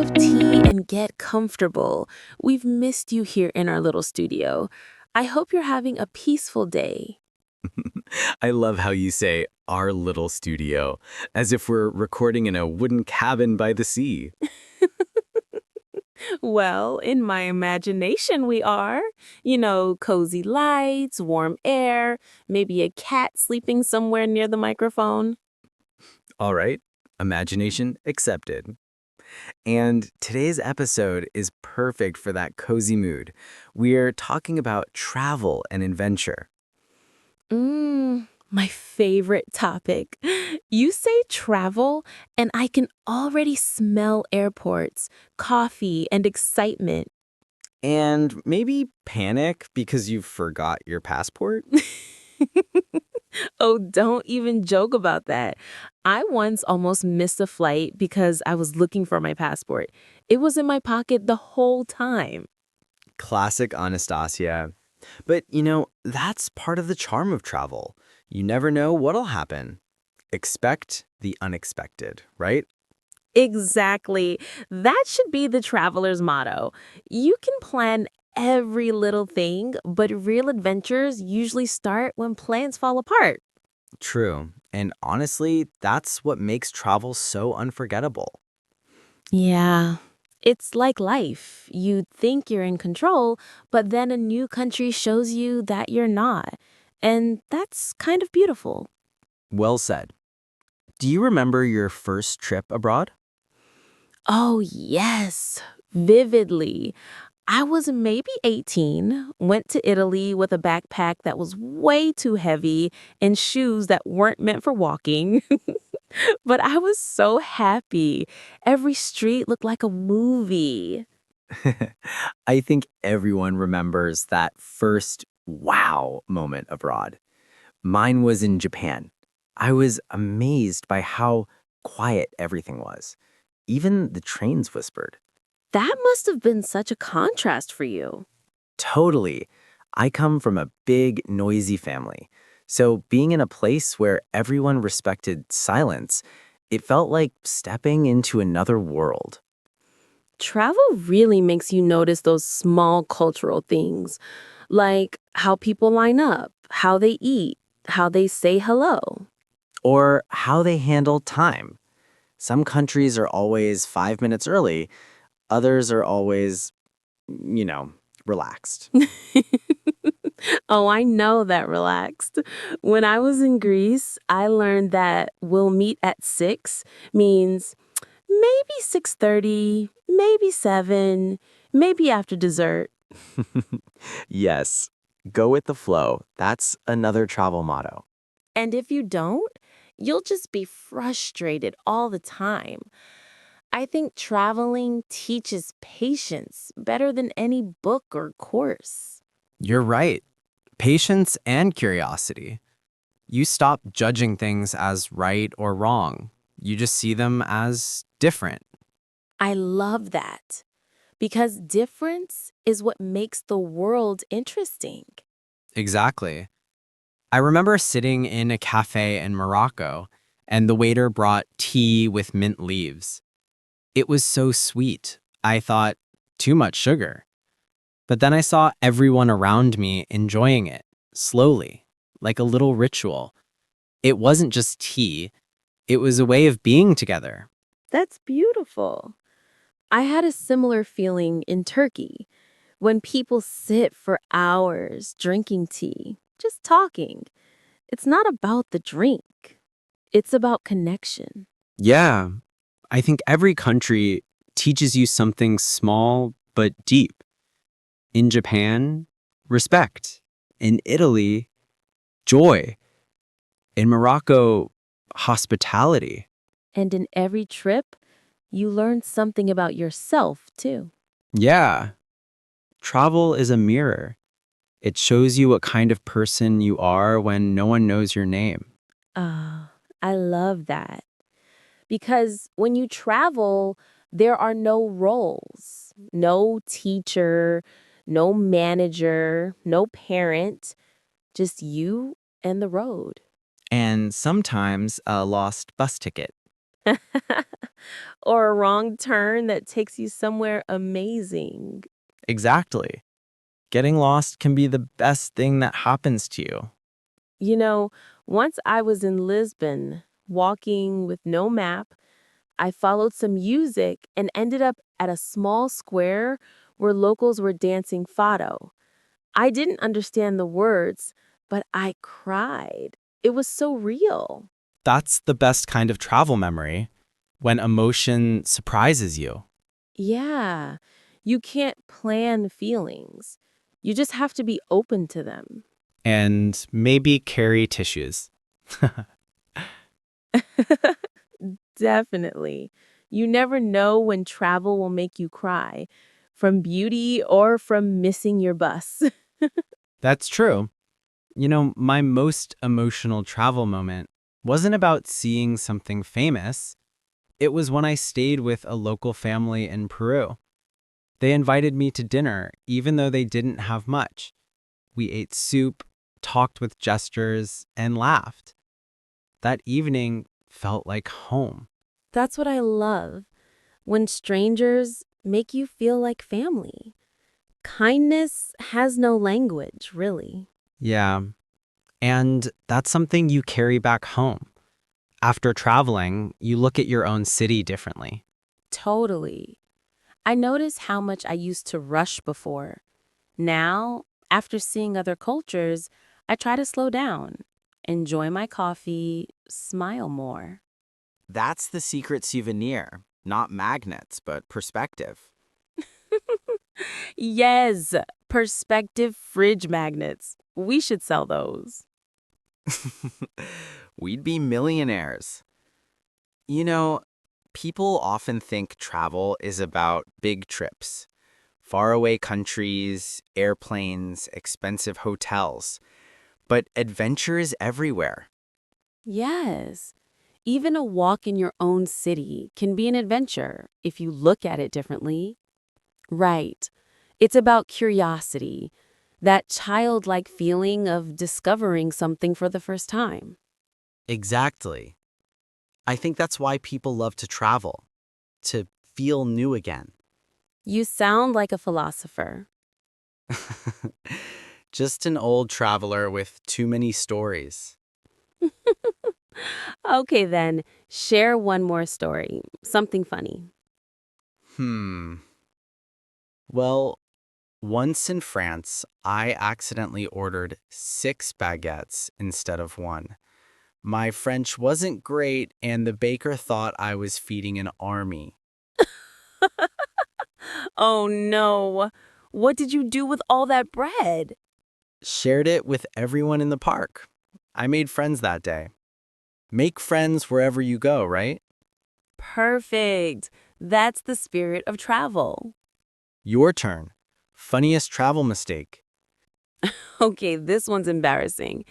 of tea and get comfortable. We've missed you here in our little studio. I hope you're having a peaceful day. I love how you say our little studio, as if we're recording in a wooden cabin by the sea. Well, in my imagination, we are. Cozy lights, warm air, maybe a cat sleeping somewhere near the microphone. All right, imagination accepted. And today's episode is perfect for that cozy mood. We're talking about travel and adventure. My favorite topic. You say travel, and I can already smell airports, coffee, and excitement. And maybe panic because you forgot your passport? Oh, don't even joke about that. I once almost missed a flight because I was looking for my passport. It was in my pocket the whole time. Classic Anastasia. But, that's part of the charm of travel. You never know what'll happen. Expect the unexpected, right? Exactly. That should be the traveler's motto. You can plan every little thing, but real adventures usually start when plans fall apart. True. And honestly, that's what makes travel so unforgettable. Yeah. It's like life. You think you're in control, but then a new country shows you that you're not. And that's kind of beautiful. Well said. Do you remember your first trip abroad? Oh, yes, vividly. I was maybe 18, went to Italy with a backpack that was way too heavy and shoes that weren't meant for walking. But I was so happy. Every street looked like a movie. I think everyone remembers that first wow moment abroad. Mine was in Japan. I was amazed by how quiet everything was. Even the trains whispered. That must have been such a contrast for you. Totally. I come from a big, noisy family. So being in a place where everyone respected silence, it felt like stepping into another world. Travel really makes you notice those small cultural things, like how people line up, how they eat, how they say hello. Or how they handle time. Some countries are always 5 minutes early, others are always, you know, relaxed. Oh, I know that relaxed. When I was in Greece, I learned that we'll meet at 6 means maybe 6:30, maybe 7, maybe after dessert. Yes, go with the flow. That's another travel motto. And if you don't, you'll just be frustrated all the time. I think traveling teaches patience better than any book or course. You're right. Patience and curiosity. You stop judging things as right or wrong. You just see them as different. I love that because difference is what makes the world interesting. Exactly. I remember sitting in a cafe in Morocco, and the waiter brought tea with mint leaves. It was so sweet. I thought, too much sugar. But then I saw everyone around me enjoying it, slowly, like a little ritual. It wasn't just tea, it was a way of being together. That's beautiful. I had a similar feeling in Turkey when people sit for hours drinking tea, just talking. It's not about the drink, it's about connection. Yeah, I think every country teaches you something small but deep. In Japan, respect. In Italy, joy. In Morocco, hospitality. And in every trip, you learn something about yourself, too. Yeah, travel is a mirror. It shows you what kind of person you are when no one knows your name. Ah, I love that. Because when you travel, there are no roles, no teacher, no manager, no parent, just you and the road. And sometimes a lost bus ticket. Or a wrong turn that takes you somewhere amazing. Exactly. Getting lost can be the best thing that happens to you. You know, once I was in Lisbon, walking with no map, I followed some music and ended up at a small square where locals were dancing fado. I didn't understand the words, but I cried. It was so real. That's the best kind of travel memory, when emotion surprises you. Yeah, you can't plan feelings. You just have to be open to them. And maybe carry tissues. Definitely. You never know when travel will make you cry, from beauty or from missing your bus. That's true. My most emotional travel moment wasn't about seeing something famous. It was when I stayed with a local family in Peru. They invited me to dinner, even though they didn't have much. We ate soup, talked with gestures, and laughed. That evening felt like home. That's what I love, when strangers make you feel like family. Kindness has no language, really. Yeah, and that's something you carry back home. After traveling, you look at your own city differently. Totally. I notice how much I used to rush before. Now, after seeing other cultures, I try to slow down, enjoy my coffee, smile more. That's the secret souvenir. Not magnets, but perspective. Yes, perspective fridge magnets. We should sell those. We'd be millionaires. You know, people often think travel is about big trips, faraway countries, airplanes, expensive hotels. But adventure is everywhere. Yes. Even a walk in your own city can be an adventure if you look at it differently. Right. It's about curiosity, that childlike feeling of discovering something for the first time. Exactly. I think that's why people love to travel, to feel new again. You sound like a philosopher. Just an old traveler with too many stories. Okay, then, share one more story, something funny. Hmm. Well, once in France, I accidentally ordered 6 baguettes instead of one. My French wasn't great, and the baker thought I was feeding an army. Oh no. What did you do with all that bread? Shared it with everyone in the park. I made friends that day. Make friends wherever you go, right? Perfect. That's the spirit of travel. Your turn. Funniest travel mistake. Okay, this one's embarrassing.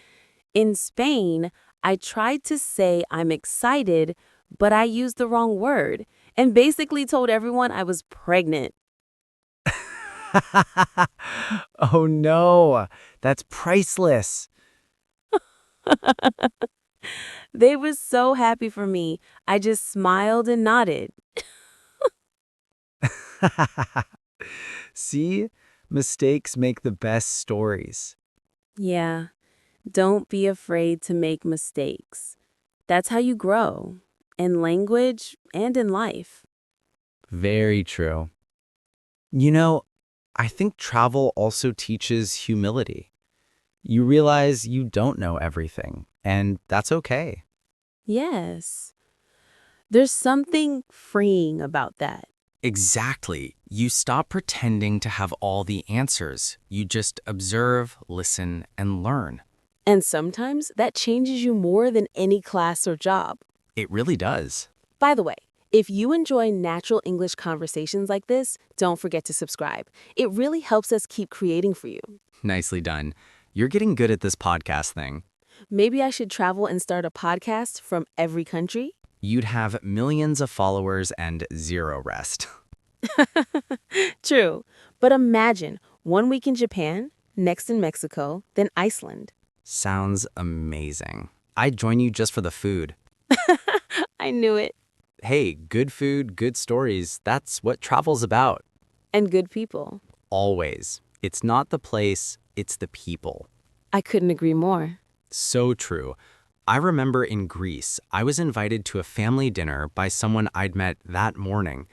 In Spain, I tried to say I'm excited, but I used the wrong word and basically told everyone I was pregnant. Oh no, that's priceless. They were so happy for me. I just smiled and nodded. See, mistakes make the best stories. Yeah, don't be afraid to make mistakes. That's how you grow, in language and in life. Very true. You know, I think travel also teaches humility. You realize you don't know everything, and that's okay. Yes, there's something freeing about that. Exactly. You stop pretending to have all the answers. You just observe, listen, and learn. And sometimes that changes you more than any class or job. It really does. By the way, if you enjoy natural English conversations like this, don't forget to subscribe. It really helps us keep creating for you. Nicely done. You're getting good at this podcast thing. Maybe I should travel and start a podcast from every country? You'd have millions of followers and zero rest. True. But imagine 1 week in Japan, next in Mexico, then Iceland. Sounds amazing. I'd join you just for the food. I knew it. hey, good food, good stories, that's what travel's about. And good people. Always. It's not the place, it's the people. I couldn't agree more. So true. I remember in Greece, I was invited to a family dinner by someone I'd met that morning.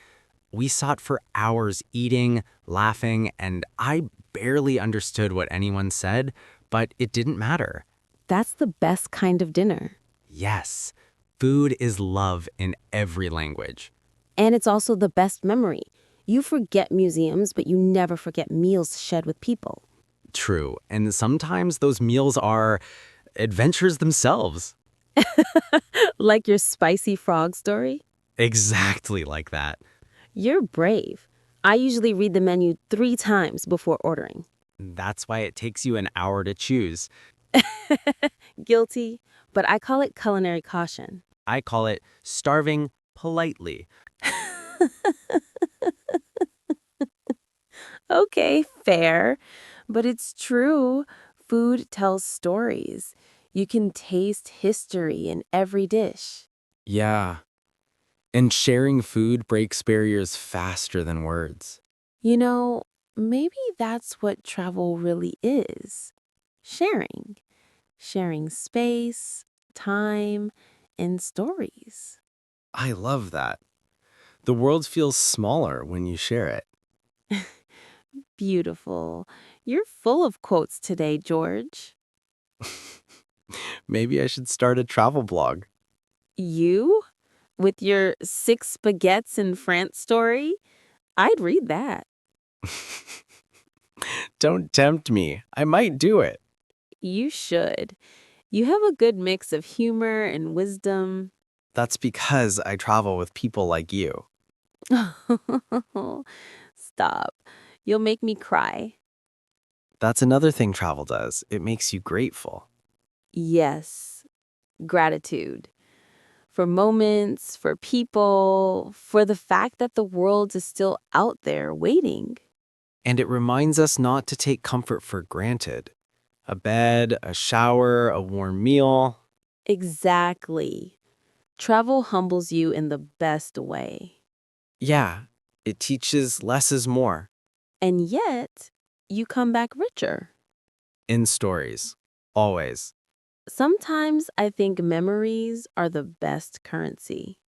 We sat for hours eating, laughing, and I barely understood what anyone said, but it didn't matter. That's the best kind of dinner. Yes, food is love in every language. And it's also the best memory. You forget museums, but you never forget meals shared with people. True, and sometimes those meals are adventures themselves. Like your spicy frog story? Exactly like that. You're brave. I usually read the menu 3 times before ordering. That's why it takes you an hour to choose. Guilty, but I call it culinary caution. I call it starving politely. Okay, fair. But it's true. Food tells stories. You can taste history in every dish. Yeah. And sharing food breaks barriers faster than words. You know, maybe that's what travel really is. Sharing. Sharing space, time, and stories. I love that. The world feels smaller when you share it. Beautiful. You're full of quotes today, George. Maybe I should start a travel blog. You? With your 6 baguettes in France story? I'd read that. Don't tempt me. I might do it. You should. You have a good mix of humor and wisdom. That's because I travel with people like you. Stop. You'll make me cry. That's another thing travel does. It makes you grateful. Yes, gratitude. For moments, for people, for the fact that the world is still out there waiting. And it reminds us not to take comfort for granted. A bed, a shower, a warm meal. Exactly. Travel humbles you in the best way. Yeah, it teaches less is more. And yet, you come back richer. In stories. Always. Sometimes I think memories are the best currency.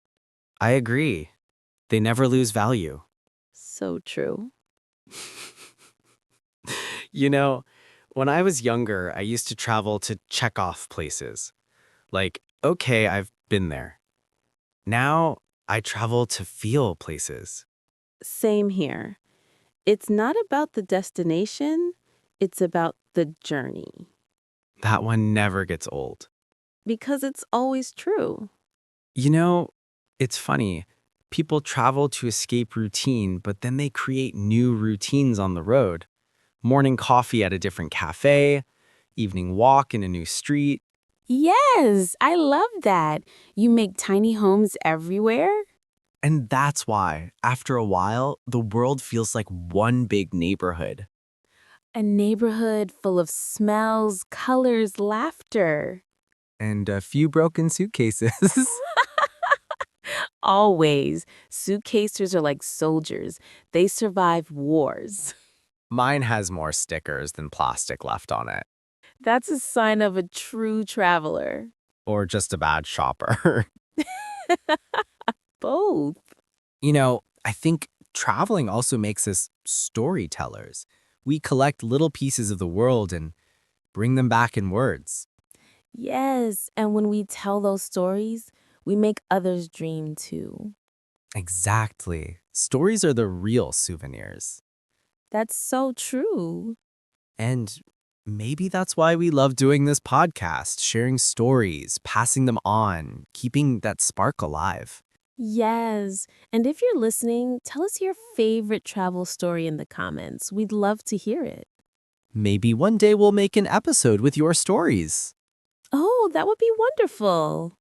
I agree. They never lose value. So true. You know, when I was younger, I used to travel to check off places. Like, okay, I've been there. Now, I travel to feel places. Same here. It's not about the destination, it's about the journey. That one never gets old. Because it's always true. You know, it's funny. People travel to escape routine, but then they create new routines on the road. Morning coffee at a different cafe, evening walk in a new street. Yes, I love that. You make tiny homes everywhere. And that's why, after a while, the world feels like one big neighborhood. A neighborhood full of smells, colors, laughter. And a few broken suitcases. Always. Suitcasers are like soldiers. They survive wars. Mine has more stickers than plastic left on it. That's a sign of a true traveler. Or just a bad shopper. Both. You know, I think traveling also makes us storytellers. We collect little pieces of the world and bring them back in words. Yes, and when we tell those stories, we make others dream too. Exactly. Stories are the real souvenirs. That's so true. And maybe that's why we love doing this podcast, sharing stories, passing them on, keeping that spark alive. Yes, and if you're listening, tell us your favorite travel story in the comments. We'd love to hear it. Maybe one day we'll make an episode with your stories. Oh, that would be wonderful.